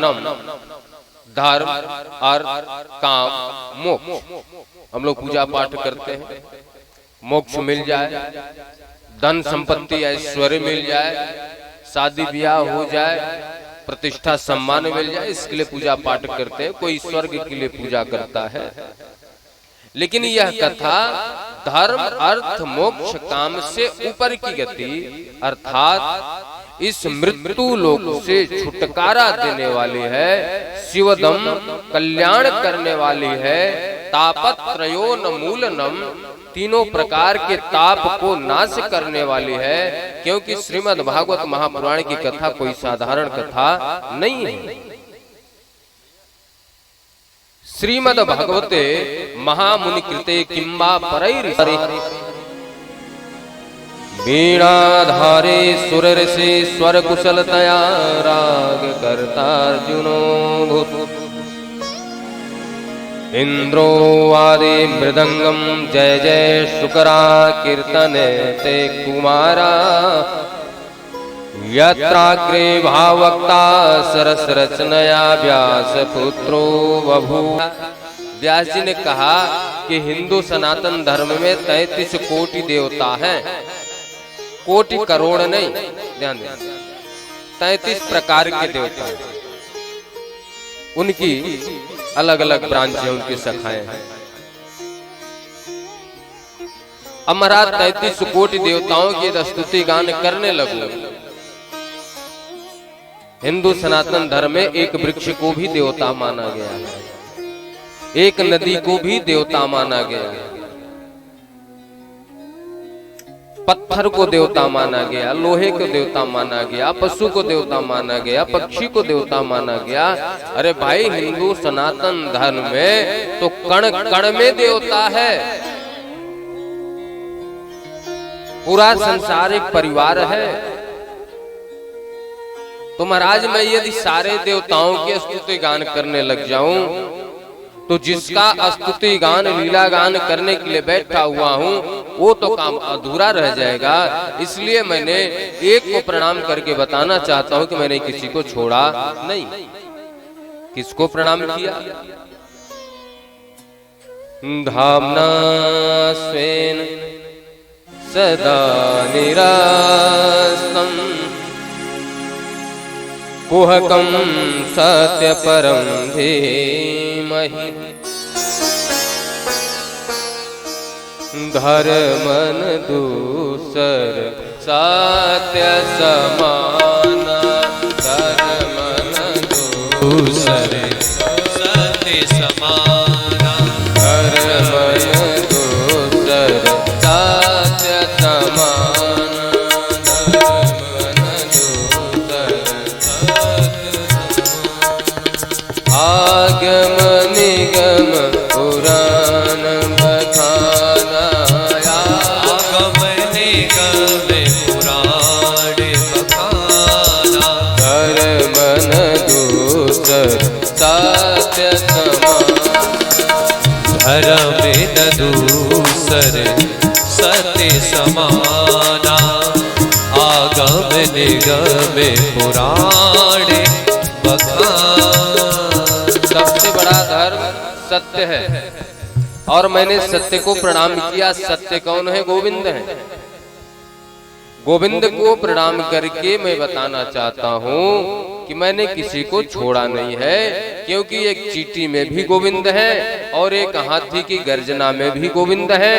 धनम, धर्म, अर्थ, काम, मोक्ष। हम लोग पूजा पाठ करते हैं, मोक्ष मिल जाए, धन संपत्ति ऐश्वर्य मिल जाए, शादी ब्याह हो जाए, प्रतिष्ठा सम्मान मिल जाए, इसके लिए पूजा पाठ करते हैं। कोई स्वर्ग के लिए पूजा करता है। लेकिन यह कथा धर्म, अर्थ, मोक्ष, काम से ऊपर की गति अर्थात इस मृत्यु लोक से छुटकारा देने वाली है, शिवदम कल्याण करने वाली है, तापत्रयोन्मूलनम तीनों प्रकार के ताप को नाश करने वाली है। क्योंकि श्रीमद् भागवत महापुराण की कथा कोई साधारण कथा नहीं है। श्रीमद् भागवते महामुनि कृते किंबा परैरिसरे वीणाधारे सुररसे स्वर कुशलतया राग कर्तार्जुनो भूत् इंद्रो वादे मृदंगम जय जय शुकरा कीर्तने ते कुमारा यत्राग्रे भावक्ता सरस रचनया व्यास पुत्रो बभूव। व्यास जी ने कहा कि हिंदू सनातन धर्म में 33 कोटि देवता हैं, कोटि करोड़ नहीं, ध्यान दें, 33 प्रकार के देवता हैं। उनकी अलग अलग ब्रांच है, उनकी शाखाएं हैं। अब महाराज 33 कोटि देवताओं की स्तुति गान करने लगो। हिंदू सनातन धर्म में एक वृक्ष को भी देवता माना गया है, एक नदी को भी देवता माना गया है, पत्थर को देवता माना गया, लोहे को देवता माना गया, पशु को देवता माना गया, पक्षी को देवता माना गया। अरे भाई, हिंदू सनातन धर्म में तो कण कण में देवता है। पूरा संसार एक परिवार है। तो महाराज, मैं यदि सारे देवताओं के स्तुति गान करने लग जाऊं तो जिसका स्तुति गान लीला गान करने के लिए बैठा हुआ हूं वो तो काम अधूरा रह जाएगा। इसलिए मैंने एक को प्रणाम करके बताना चाहता हूं कि मैंने किसी को छोड़ा नहीं। किसको प्रणाम किया? धामना स्वेन सदा निरास्तम कुहकम सत्य परम धीमहि धर्मन दूसर सत्य समान धर्मन दूसर सत्य समान धर्मन दूसर सत्य समान धर्मन दूसर आगम निगम पुराण बखाना आगम निगम पुराण बखाना धर्मन दूसर सत्य समान धर्म दूसर सत्य समाना आगम निगम पुराण बखाना। सबसे बड़ा धर्म सत्य है और मैंने सत्य को प्रणाम किया। सत्य कौन है? गोविंद है। गोविंद को प्रणाम करके मैं बताना चाहता हूँ कि मैंने किसी को छोड़ा नहीं है, क्योंकि एक चींटी में भी गोविंद है और एक हाथी की गर्जना में भी गोविंद है